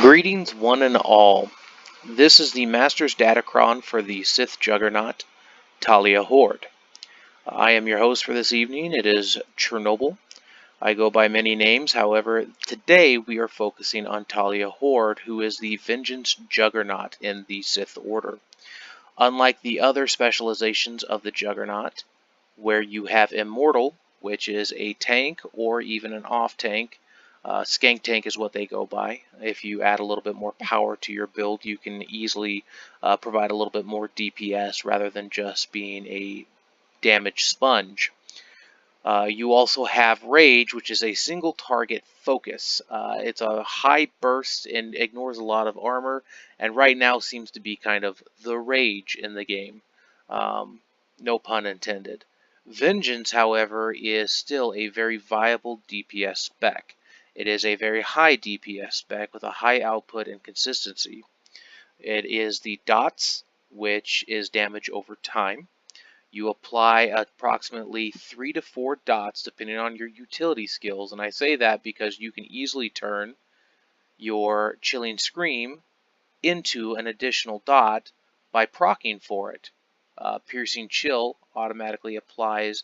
Greetings one and all. This is the Master's Datacron for the Sith Juggernaut, Talia Hord. I am your host for this evening. It is Chernobyl. I go by many names, however, today we are focusing on Talia Hord, who is the Vengeance Juggernaut in the Sith Order. Unlike the other specializations of the Juggernaut, where you have Immortal, which is a tank or even an off-tank. Skank tank is what they go by. If you add a little bit more power to your build, you can easily provide a little bit more DPS rather than just being a damage sponge. You also have Rage, which is a single target focus. It's a high burst and ignores a lot of armor, and right now seems to be kind of the rage in the game. No pun intended. Vengeance, however, is still a very viable DPS spec. It is a very high DPS spec with a high output and consistency. It is the dots, which is damage over time. You apply approximately 3 to 4 dots depending on your utility skills, and I say that because you can easily turn your Chilling Scream into an additional dot by proccing for it. Piercing Chill automatically applies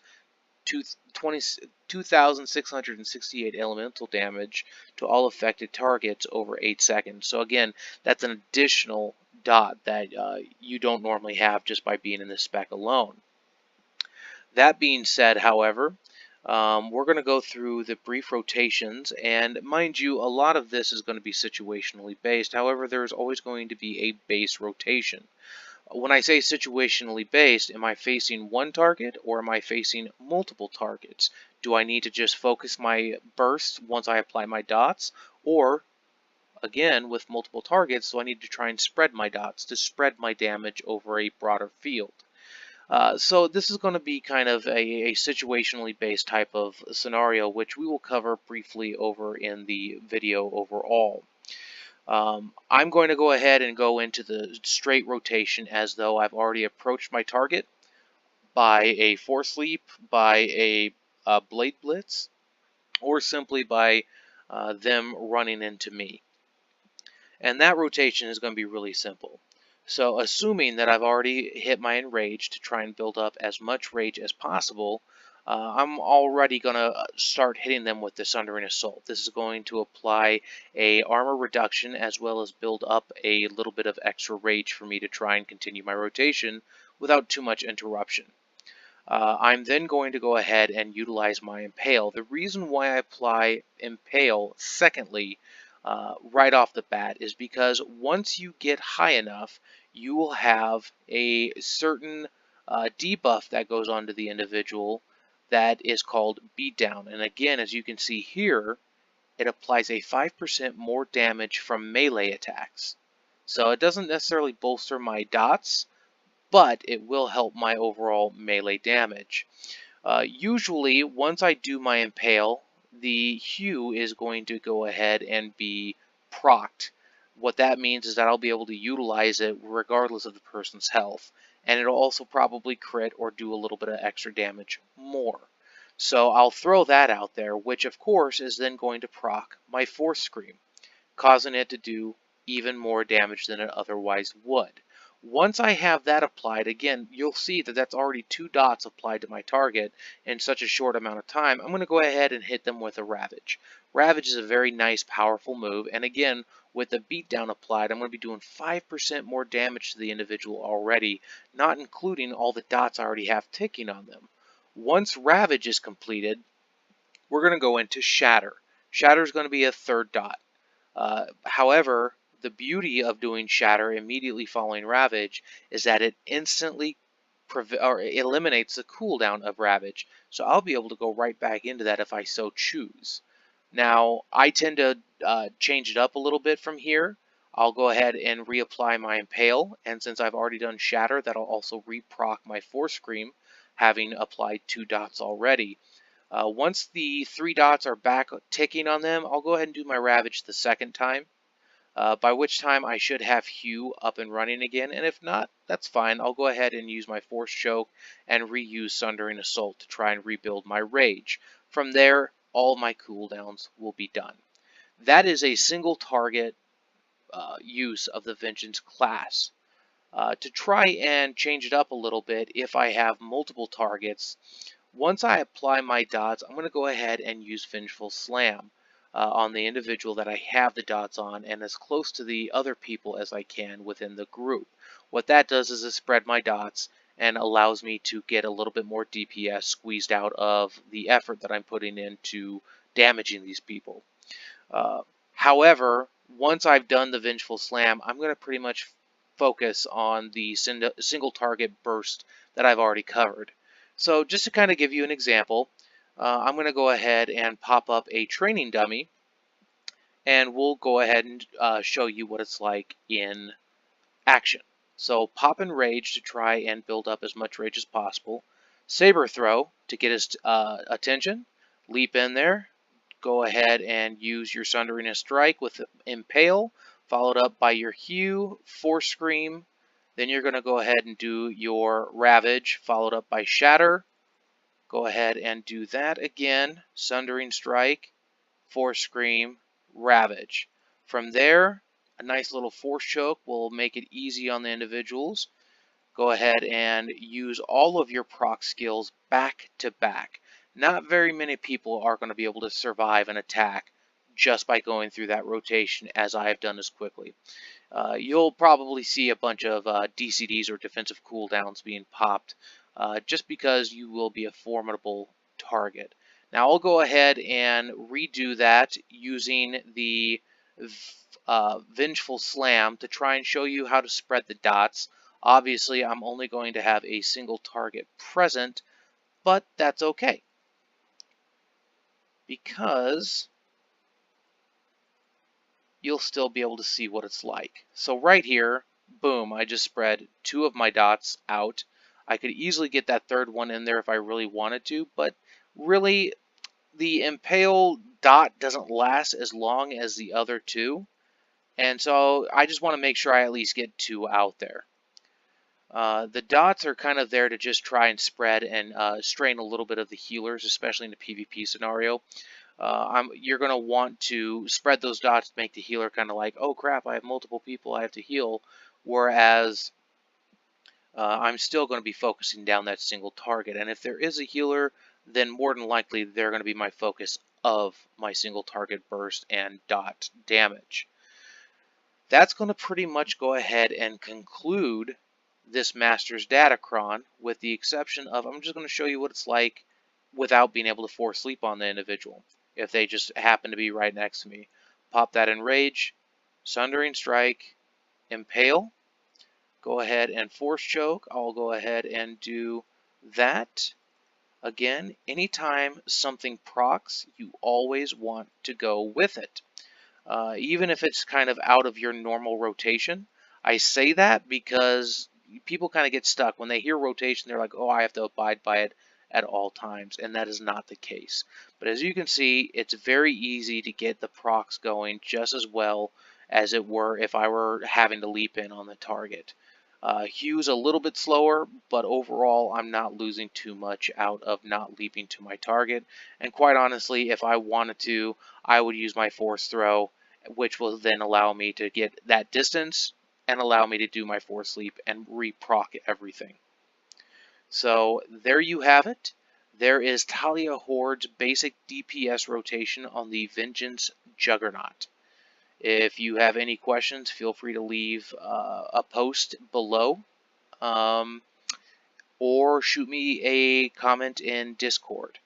2,668 elemental damage to all affected targets over 8 seconds. So again, that's an additional dot that you don't normally have just by being in this spec alone. That being said, however, we're going to go through the brief rotations, and mind you, a lot of this is going to be situationally based. However, there's always going to be a base rotation. When I say situationally based, am I facing one target or am I facing multiple targets? Do I need to just focus my burst once I apply my dots? Or, again, with multiple targets, do I need to try and spread my dots to spread my damage over a broader field? So this is going to be kind of a situationally based type of scenario, which we will cover briefly over in the video overall. I'm going to go ahead and go into the straight rotation as though I've already approached my target by a Force Leap, by a Blade Blitz, or simply by them running into me. And that rotation is going to be really simple. So assuming that I've already hit my Enrage to try and build up as much rage as possible, I'm already going to start hitting them with the Sundering Assault. This is going to apply a armor reduction as well as build up a little bit of extra rage for me to try and continue my rotation without too much interruption. I'm then going to go ahead and utilize my Impale. The reason why I apply Impale secondly right off the bat is because once you get high enough, you will have a certain debuff that goes onto the individual that is called Beatdown. And again, as you can see here, it applies a 5% more damage from melee attacks. So it doesn't necessarily bolster my dots, but it will help my overall melee damage. Usually, once I do my Impale, the Hue is going to go ahead and be procced. What that means is that I'll be able to utilize it regardless of the person's health. And it'll also probably crit or do a little bit of extra damage more. So I'll throw that out there, which of course is then going to proc my Force Scream, causing it to do even more damage than it otherwise would. Once I have that applied, again, you'll see that that's already 2 dots applied to my target in such a short amount of time. I'm going to go ahead and hit them with a Ravage. Ravage is a very nice, powerful move, and again, with the Beatdown applied, I'm going to be doing 5% more damage to the individual already, not including all the dots I already have ticking on them. Once Ravage is completed, we're going to go into Shatter. Shatter is going to be a 3rd dot. However, the beauty of doing Shatter immediately following Ravage is that it instantly eliminates the cooldown of Ravage, so I'll be able to go right back into that if I so choose. Now, I tend to change it up a little bit from here. I'll go ahead and reapply my Impale, and since I've already done Shatter, that'll also reproc my Force Scream, having applied 2 dots already. Once the 3 dots are back ticking on them, I'll go ahead and do my Ravage the 2nd time. By which time I should have Hue up and running again, and if not, that's fine. I'll go ahead and use my Force Choke and reuse Sundering Assault to try and rebuild my Rage. From there, all my cooldowns will be done. That is a single target use of the Vengeance class. To try and change it up a little bit, if I have multiple targets, once I apply my dots, I'm going to go ahead and use Vengeful Slam on the individual that I have the dots on and as close to the other people as I can within the group. What that does is it spread my dots and allows me to get a little bit more DPS squeezed out of the effort that I'm putting into damaging these people. However, once I've done the Vengeful Slam, I'm going to pretty much focus on the single target burst that I've already covered. So just to kind of give you an example, I'm going to go ahead and pop up a training dummy, and we'll go ahead and show you what it's like in action. So pop in Rage to try and build up as much rage as possible. Saber Throw to get his attention. Leap in there. Go ahead and use your Sundering Strike with Impale, followed up by your Hew, Force Scream. Then you're going to go ahead and do your Ravage, followed up by Shatter. Go ahead and do that again. Sundering Strike, Force Scream, Ravage. From there, a nice little Force Choke will make it easy on the individuals. Go ahead and use all of your proc skills back to back. Not very many people are going to be able to survive an attack just by going through that rotation as I have done as quickly. You'll probably see a bunch of DCDs or defensive cooldowns being popped just because you will be a formidable target. Now I'll go ahead and redo that using the Vengeful Slam to try and show you how to spread the dots. Obviously, I'm only going to have a single target present, but that's okay, because you'll still be able to see what it's like. So right here, boom, I just spread 2 of my dots out. I could easily get that third one in there if I really wanted to, but really, the Impale dot doesn't last as long as the other 2, and so I just want to make sure I at least get 2 out there. The dots are kind of there to just try and spread and strain a little bit of the healers, especially in a PvP scenario. You're going to want to spread those dots to make the healer kind of like, oh crap, I have multiple people I have to heal, whereas I'm still going to be focusing down that single target. And if there is a healer, then more than likely they're going to be my focus of my single target burst and dot damage. That's going to pretty much go ahead and conclude this Master's Datacron, with the exception of I'm just going to show you what it's like without being able to force sleep on the individual if they just happen to be right next to me. Pop that in Rage, Sundering Strike, Impale, go ahead and Force Choke. I'll go ahead and do that. Again, anytime something procs, you always want to go with it. Even if it's kind of out of your normal rotation. I say that because people kind of get stuck. When they hear rotation, they're like, oh, I have to abide by it at all times, and that is not the case. But as you can see, it's very easy to get the procs going just as well as it were if I were having to leap in on the target. Hew's a little bit slower, but overall I'm not losing too much out of not leaping to my target. And quite honestly, if I wanted to, I would use my Force Throw, which will then allow me to get that distance and allow me to do my Force Leap and re-proc everything. So there you have it. There is Talia Hord's basic DPS rotation on the Vengeance Juggernaut. If you have any questions, feel free to leave a post below, or shoot me a comment in Discord.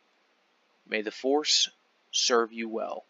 May the Force serve you well.